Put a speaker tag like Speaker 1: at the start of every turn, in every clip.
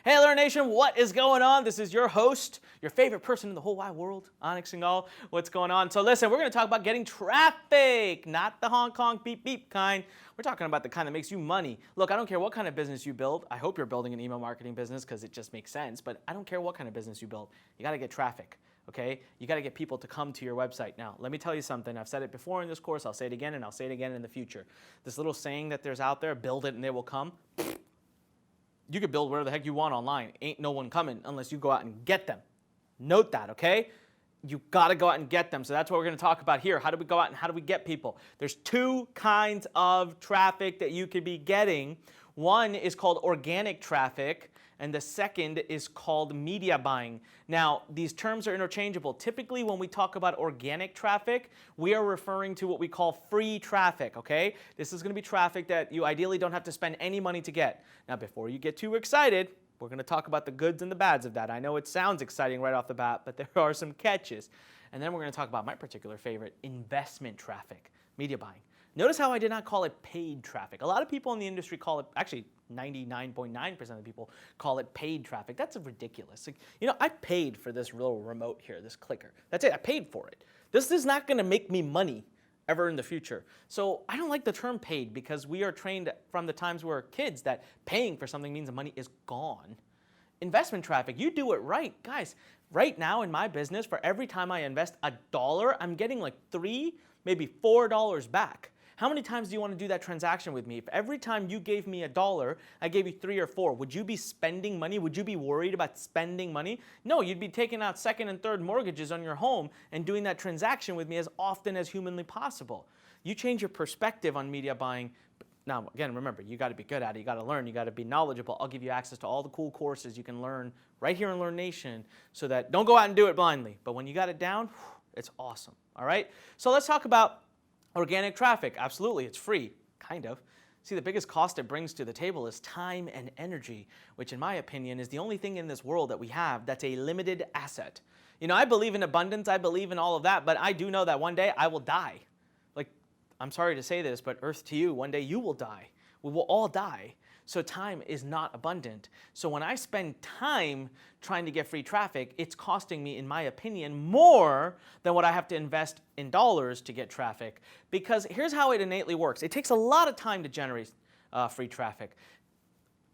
Speaker 1: Hey, Lurn Nation, what is going on? This is your host, your favorite person in the whole wide world, Onyx Singal. What's going on? So listen, we're going to talk about getting traffic, not the Hong Kong beep beep kind. We're talking about the kind that makes you money. Look, I don't care what kind of business you build. I hope you're building an email marketing business because it just makes sense, but I don't care what kind of business you build. You got to get traffic. Okay, you got to get people to come to your website. Now, let me tell you something. I've said it before in this course. I'll say it again, and I'll say it again in the future. This little saying that there's out there, build it and they will come. You could build whatever the heck you want online. Ain't no one coming unless you go out and get them. Note that, okay? You got to go out and get them. So that's what we're going to talk about here. How do we go out and how do we get people? There's two kinds of traffic that you could be getting. One is called organic traffic, and the second is called media buying. Now, these terms are interchangeable. Typically, when we talk about organic traffic, we are referring to what we call free traffic, okay? This is going to be traffic that you ideally don't have to spend any money to get. Now, before you get too excited, we're going to talk about the goods and the bads of that. I know it sounds exciting right off the bat, but there are some catches. And then we're going to talk about my particular favorite, investment traffic, media buying. Notice how I did not call it paid traffic. A lot of people in the industry call it, actually 99.9% of the people call it paid traffic. That's ridiculous. Like, you know, I paid for this little remote here, this clicker. That's it, I paid for it. This is not gonna make me money ever in the future. So I don't like the term paid because we are trained from the times we were kids that paying for something means the money is gone. Investment traffic, you do it right. Guys, right now in my business, for every time I invest $1, I'm getting like $3, maybe $4 back. How many times do you want to do that transaction with me? If every time you gave me $1, I gave you 3 or 4, would you be spending money? Would you be worried about spending money? No, you'd be taking out second and third mortgages on your home and doing that transaction with me as often as humanly possible. You change your perspective on media buying. Now, again, remember, you got to be good at it. You got to learn. You got to be knowledgeable. I'll give you access to all the cool courses you can learn right here in Lurn Nation so that don't go out and do it blindly. But when you got it down, it's awesome. All right? So let's talk about organic traffic. Absolutely, it's free, kind of. See, the biggest cost it brings to the table is time and energy, which in my opinion is the only thing in this world that we have that's a limited asset. You know, I believe in abundance, I believe in all of that, but I do know that one day I will die. Like, I'm sorry to say this, but earth to you, one day you will die. We will all die. So time is not abundant. So when I spend time trying to get free traffic, it's costing me, in my opinion, more than what I have to invest in dollars to get traffic. Because here's how it innately works. It takes a lot of time to generate free traffic.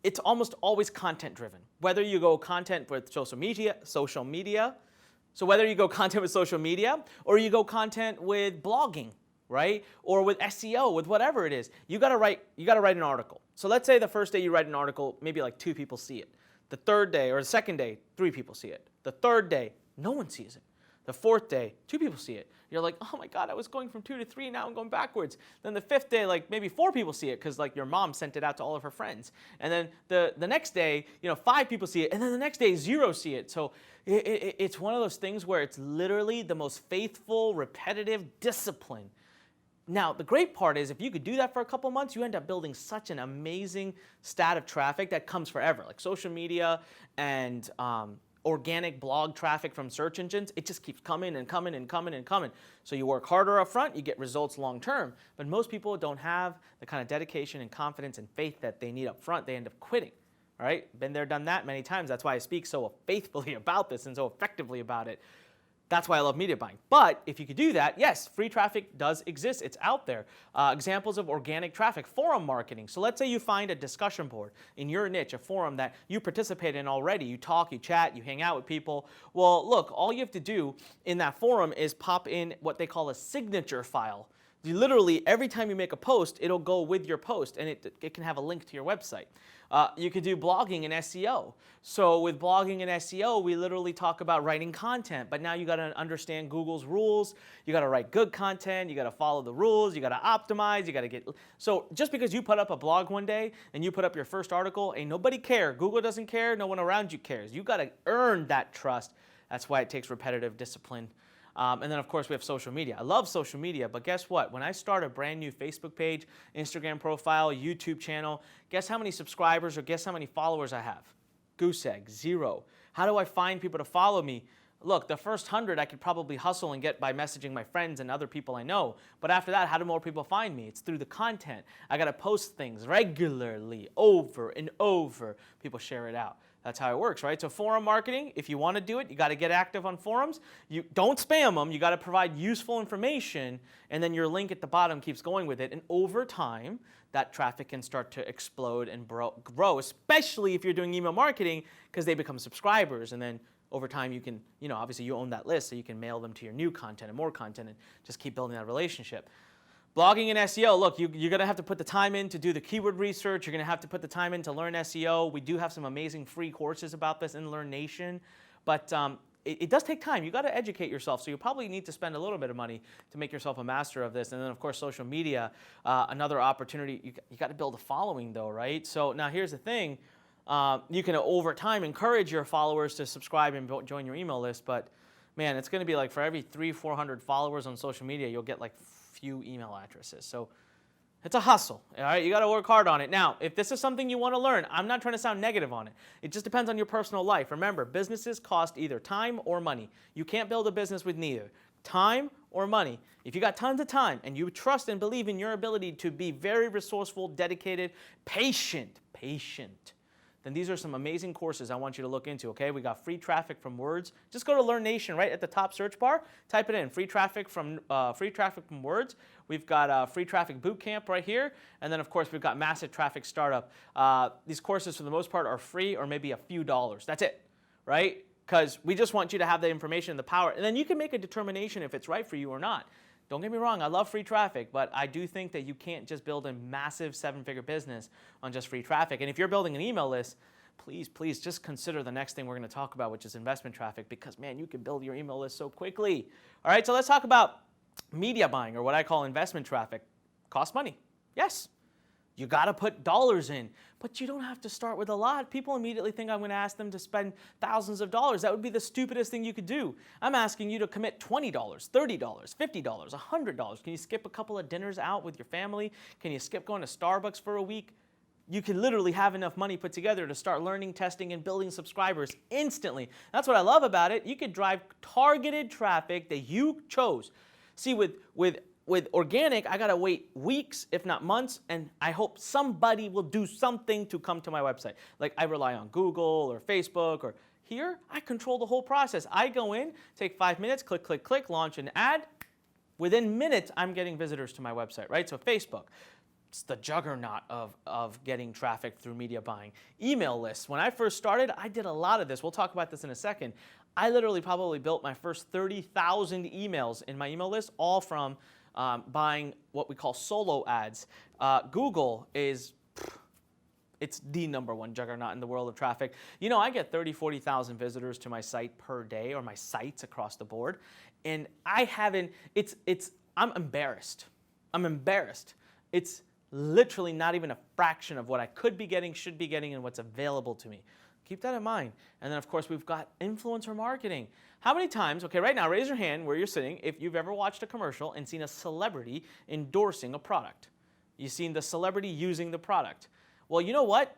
Speaker 1: It's almost always content driven. Whether you go content with social media, so whether you go content with social media or you go content with blogging, right? Or with SEO, with whatever it is, you gotta write an article. So let's say the first day you write an article, maybe like 2 people see it. The third day or the second day, 3 people see it. The third day, no one sees it. The fourth day, 2 people see it. You're like, oh my God, I was going from 2 to 3, now I'm going backwards. Then the 5th day, like maybe 4 people see it because like your mom sent it out to all of her friends. And then the next day, 5 people see it. And then the next day, 0 see it. So it's one of those things where it's literally the most faithful, repetitive discipline. Now, the great part is if you could do that for a couple months, you end up building such an amazing stat of traffic that comes forever. Like social media and organic blog traffic from search engines, it just keeps coming and coming and coming and coming. So you work harder up front, you get results long term. But most people don't have the kind of dedication and confidence and faith that they need up front. They end up quitting. All right? Been there, done that many times. That's why I speak so faithfully about this and so effectively about it. That's why I love media buying. But if you could do that, yes, free traffic does exist. It's out there. Examples of organic traffic, forum marketing. So let's say you find a discussion board in your niche, a forum that you participate in already. You talk, you chat, you hang out with people. Well, look, all you have to do in that forum is pop in what they call a signature file. You literally, every time you make a post, it'll go with your post, and it can have a link to your website. You could do blogging and SEO. So with blogging and SEO, we literally talk about writing content, but now you got to understand Google's rules. You got to write good content. You got to follow the rules. You got to optimize. You got to get. So just because you put up a blog one day and you put up your first article, ain't nobody care. Google doesn't care. No one around you cares. You got to earn that trust. That's why it takes repetitive discipline. And then, of course, we have social media. I love social media, but guess what? When I start a brand new Facebook page, Instagram profile, YouTube channel, guess how many subscribers or guess how many followers I have? Goose egg, 0. How do I find people to follow me? Look, the first 100 I could probably hustle and get by messaging my friends and other people I know. But after that, how do more people find me? It's through the content. I got to post things regularly, over and over. People share it out. That's how it works, right? So forum marketing, if you want to do it, you got to get active on forums. You don't spam them. You got to provide useful information, and then your link at the bottom keeps going with it. And over time, that traffic can start to explode and grow, especially if you're doing email marketing, because they become subscribers. And then over time, you can, obviously you own that list, so you can mail them to your new content and more content and just keep building that relationship. Blogging and SEO, look, you're going to have to put the time in to do the keyword research. You're going to have to put the time in to learn SEO. We do have some amazing free courses about this in Lurn Nation, but it does take time. You got to educate yourself, so you probably need to spend a little bit of money to make yourself a master of this. And then, of course, social media, another opportunity. You got to build a following, though, right? So now here's the thing. You can, over time, encourage your followers to subscribe and join your email list, but, man, it's going to be like for every 300-400 followers on social media, you'll get like few email addresses. So it's a hustle, all right? You got to work hard on it. Now, if this is something you want to learn, I'm not trying to sound negative on it. It just depends on your personal life. Remember, businesses cost either time or money. You can't build a business with neither time or money. If you got tons of time and you trust and believe in your ability to be very resourceful, dedicated, patient, then these are some amazing courses I want you to look into, okay? We got free traffic from words. Just go to Lurn Nation right at the top search bar. Type it in, free traffic from words. We've got free traffic bootcamp right here. And then, of course, we've got massive traffic startup. These courses, for the most part, are free or maybe a few dollars. That's it, right? Because we just want you to have the information and the power. And then you can make a determination if it's right for you or not. Don't get me wrong, I love free traffic, but I do think that you can't just build a massive 7-figure business on just free traffic. And if you're building an email list, please just consider the next thing we're going to talk about, which is investment traffic, because, man, you can build your email list so quickly. All right, so let's talk about media buying, or what I call investment traffic. Costs money. Yes. You got to put dollars in, but you don't have to start with a lot. People immediately think I'm going to ask them to spend thousands of dollars. That would be the stupidest thing you could do. I'm asking you to commit $20, $30, $50, $100. Can you skip a couple of dinners out with your family? Can you skip going to Starbucks for a week? You can literally have enough money put together to start learning, testing, and building subscribers instantly. That's what I love about it. You could drive targeted traffic that you chose. See, with organic, I gotta wait weeks, if not months, and I hope somebody will do something to come to my website. Like, I rely on Google or Facebook, or here, I control the whole process. I go in, take 5 minutes, click, launch an ad. Within minutes, I'm getting visitors to my website, right? So Facebook, it's the juggernaut of getting traffic through media buying. Email lists. When I first started, I did a lot of this. We'll talk about this in a second. I literally probably built my first 30,000 emails in my email list, all from buying what we call solo ads. Google it's the #1 juggernaut in the world of traffic. I get 30, 40,000 visitors to my site per day, or my sites across the board. And I'm embarrassed. It's literally not even a fraction of what I could be getting, should be getting, and what's available to me. Keep that in mind. And then, of course, we've got influencer marketing. How many times, okay, right now, raise your hand where you're sitting if you've ever watched a commercial and seen a celebrity endorsing a product. You've seen the celebrity using the product. Well, you know what?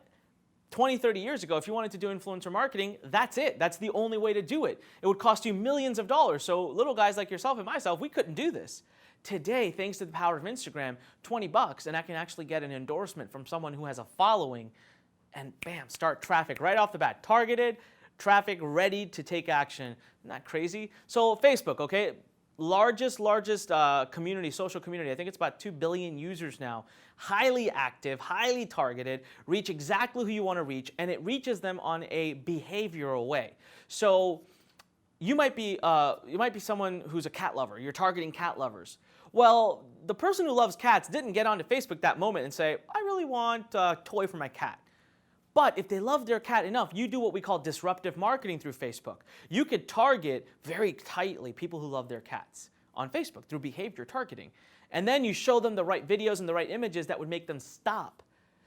Speaker 1: 20, 30 years ago, if you wanted to do influencer marketing, that's it. That's the only way to do it. It would cost you millions of dollars. So little guys like yourself and myself, we couldn't do this. Today, thanks to the power of Instagram, $20, and I can actually get an endorsement from someone who has a following, and bam, start traffic right off the bat. Targeted traffic, ready to take action. Isn't that crazy? So Facebook, okay, largest community, social community. I think it's about 2 billion users now. Highly active, highly targeted, reach exactly who you want to reach, and it reaches them on a behavioral way. So you might be someone who's a cat lover. You're targeting cat lovers. Well, the person who loves cats didn't get onto Facebook that moment and say, I really want a toy for my cat. But if they love their cat enough, you do what we call disruptive marketing through Facebook. You could target very tightly people who love their cats on Facebook through behavior targeting. And then you show them the right videos and the right images that would make them stop.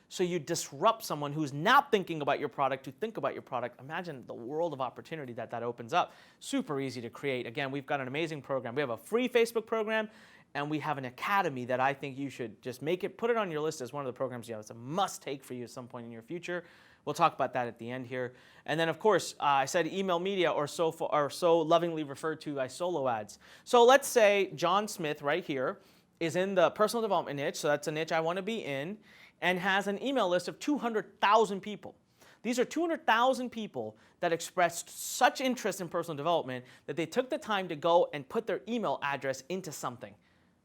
Speaker 1: So you disrupt someone who's not thinking about your product to think about your product. Imagine the world of opportunity that opens up. Super easy to create. Again, we've got an amazing program. We have a free Facebook program, and we have an academy that I think you should just put it on your list as one of the programs. It's a must-take for you at some point in your future. We'll talk about that at the end here. And then, of course, I said email media, or so lovingly referred to as solo ads. So let's say John Smith right here is in the personal development niche, so that's a niche I want to be in, and has an email list of 200,000 people. These are 200,000 people that expressed such interest in personal development that they took the time to go and put their email address into something.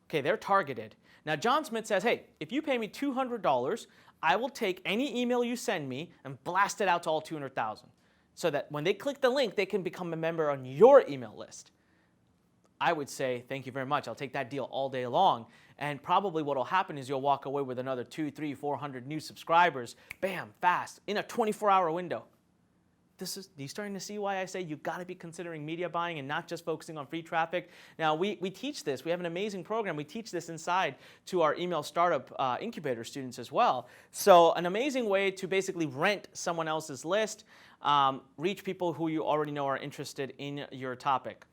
Speaker 1: Okay, they're targeted. Now, John Smith says, hey, if you pay me $200, I will take any email you send me and blast it out to all 200,000 so that when they click the link, they can become a member on your email list. I would say, thank you very much. I'll take that deal all day long. And probably what will happen is you'll walk away with another 200, 300, 400 new subscribers, bam, fast, in a 24-hour window. You starting to see why I say you've got to be considering media buying and not just focusing on free traffic? Now, we teach this. We have an amazing program. We teach this inside to our email startup incubator students as well. So an amazing way to basically rent someone else's list, reach people who you already know are interested in your topic.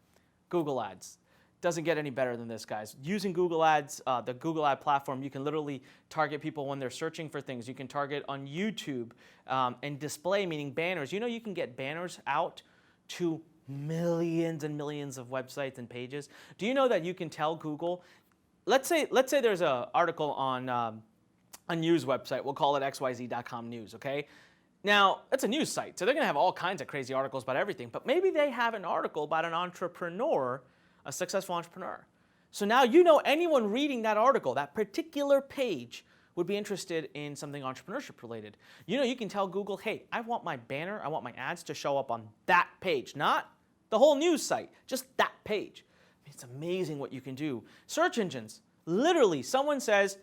Speaker 1: Google Ads. Doesn't get any better than this, guys. Using Google Ads, the Google Ad platform, you can literally target people when they're searching for things. You can target on YouTube and display, meaning banners. You know you can get banners out to millions and millions of websites and pages. Do you know that you can tell Google, let's say there's an article on a news website. We'll call it xyz.com news, okay? Now, it's a news site, so they're going to have all kinds of crazy articles about everything, but maybe they have an article about an entrepreneur, a successful entrepreneur. So now you know anyone reading that article, that particular page, would be interested in something entrepreneurship related. You know, you can tell Google, hey, I want my banner, I want my ads to show up on that page, not the whole news site, just that page. It's amazing what you can do. Search engines, literally, someone says,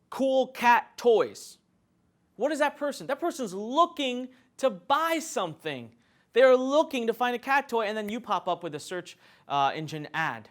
Speaker 1: cool cat toys. What is that person? That person's looking to buy something. They're looking to find a cat toy, and then you pop up with a search engine ad.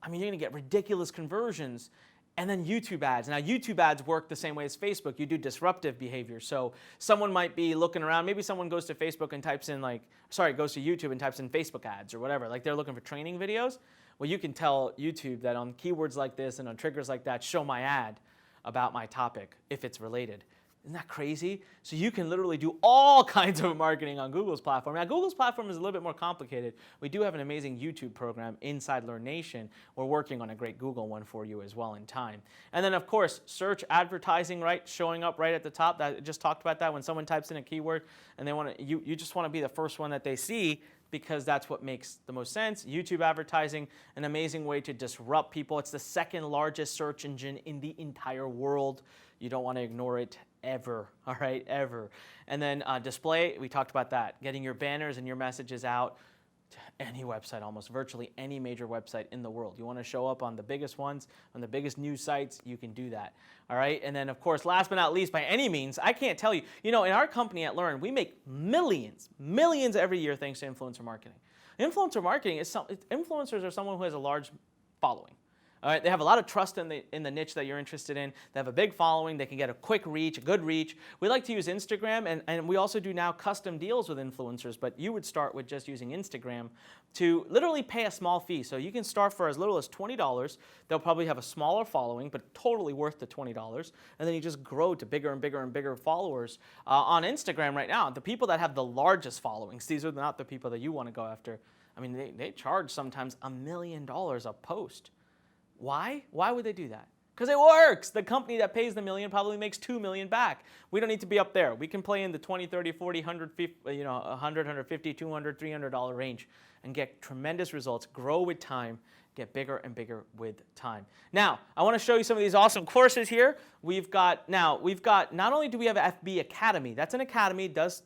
Speaker 1: I mean, you're going to get ridiculous conversions. And then YouTube ads. Now, YouTube ads work the same way as Facebook. You do disruptive behavior. So someone might be looking around. Maybe someone goes to Facebook and types in goes to YouTube and types in Facebook ads or whatever. Like they're looking for training videos. Well, you can tell YouTube that on keywords like this and on triggers like that, show my ad about my topic if it's related. Isn't that crazy? So you can literally do all kinds of marketing on Google's platform. Now, Google's platform is a little bit more complicated. We do have an amazing YouTube program inside Lurn Nation. We're working on a great Google one for you as well in time. And then, of course, search advertising, right? Showing up right at the top. I just talked about that when someone types in a keyword and they want to, you just want to be the first one that they see because that's what makes the most sense. YouTube advertising, an amazing way to disrupt people. It's the second largest search engine in the entire world. You don't want to ignore it ever, all right, ever. And then display, we talked about that. Getting your banners and your messages out to any website, almost virtually any major website in the world. You want to show up on the biggest ones, on the biggest news sites, you can do that, all right? And then, of course, last but not least, by any means, I can't tell you, in our company at Lurn, we make millions every year thanks to influencer marketing. Influencer marketing influencers are someone who has a large following. All right, they have a lot of trust in the niche that you're interested in. They have a big following. They can get a quick reach, a good reach. We like to use Instagram, and we also do now custom deals with influencers, but you would start with just using Instagram to literally pay a small fee. So you can start for as little as $20. They'll probably have a smaller following, but totally worth the $20. And then you just grow to bigger and bigger and bigger followers. On Instagram right now, the people that have the largest followings, these are not the people that you want to go after. I mean, they charge sometimes $1 million a post. Why? Why would they do that? Because it works. The company that pays the $1 million probably makes $2 million back. We don't need to be up there. We can play in the $20, $30, $40, $100, $150, $200, $300 range and get tremendous results, grow with time, get bigger and bigger with time. Now, I want to show you some of these awesome courses here. We've got, not only do we have FB Academy, that's an academy, does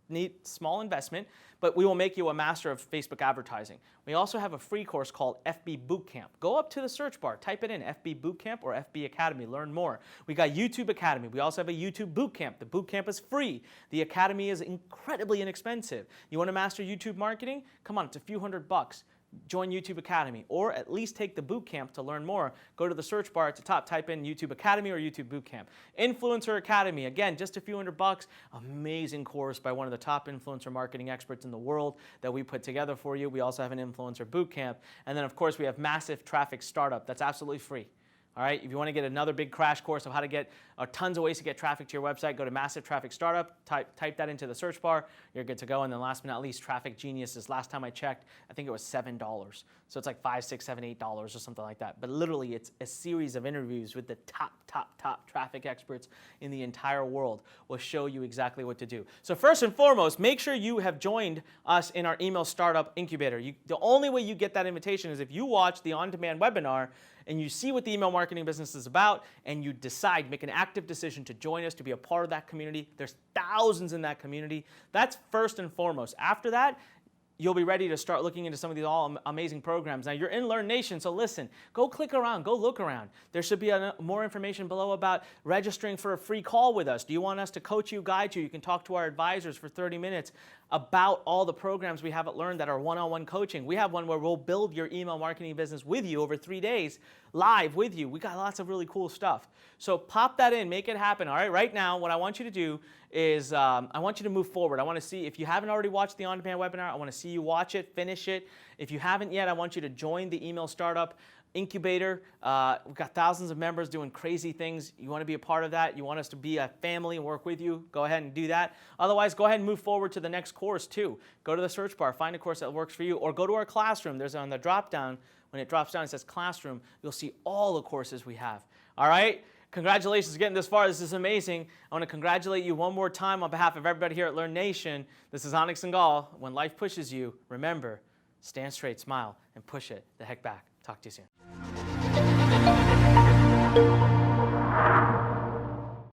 Speaker 1: need small investment, but we will make you a master of Facebook advertising. We also have a free course called FB Bootcamp. Go up to the search bar, type it in, FB Bootcamp or FB Academy, learn more. We got YouTube Academy. We also have a YouTube Bootcamp. The Bootcamp is free. The Academy is incredibly inexpensive. You want to master YouTube marketing? Come on, it's a few $100. Join YouTube Academy, or at least take the bootcamp to learn more. Go to the search bar at the top, type in YouTube Academy or YouTube Bootcamp. Influencer Academy, again, just a few $100. Amazing course by one of the top influencer marketing experts in the world that we put together for you. We also have an Influencer Bootcamp. And then, of course, we have Massive Traffic Startup. That's absolutely free. All right, if you want to get another big crash course of how to get tons of ways to get traffic to your website, go to Massive Traffic Startup, type that into the search bar, you're good to go. And then last but not least, Traffic Geniuses. Last time I checked, I think it was $7. So it's like $5, $6, $7, $8 or something like that. But literally, it's a series of interviews with the top traffic experts in the entire world. Will show you exactly what to do. So first and foremost, make sure you have joined us in our email startup incubator. The only way you get that invitation is if you watch the on-demand webinar and you see what the email marketing business is about, and you decide, make an active decision to join us, to be a part of that community. There's thousands in that community. That's first and foremost. After that, you'll be ready to start looking into some of these all amazing programs. Now, you're in Lurn Nation, so listen, go click around, go look around. There should be more information below about registering for a free call with us. Do you want us to coach you, guide you? You can talk to our advisors for 30 minutes about all the programs we have at Lurn that are one-on-one coaching. We have one where we'll build your email marketing business with you over 3 days, live with you. We got lots of really cool stuff. So pop that in, make it happen, all right? Right now, what I want you to do is I want you to move forward. I want to see, if you haven't already watched the on-demand webinar, I want to see you watch it, finish it. If you haven't yet, I want you to join the email startup incubator. We've got thousands of members doing crazy things. You want to be a part of that? You want us to be a family and work with you? Go ahead and do that. Otherwise, go ahead and move forward to the next course too. Go to the search bar, find a course that works for you, or go to our classroom. There's on the drop down, when it drops down, it says classroom. You'll see all the courses we have. All right? Congratulations getting this far. This is amazing. I want to congratulate you one more time on behalf of everybody here at Lurn Nation. This is Onyx and Gall. When life pushes you, remember, stand straight, smile, and push it the heck back. Talk to you soon.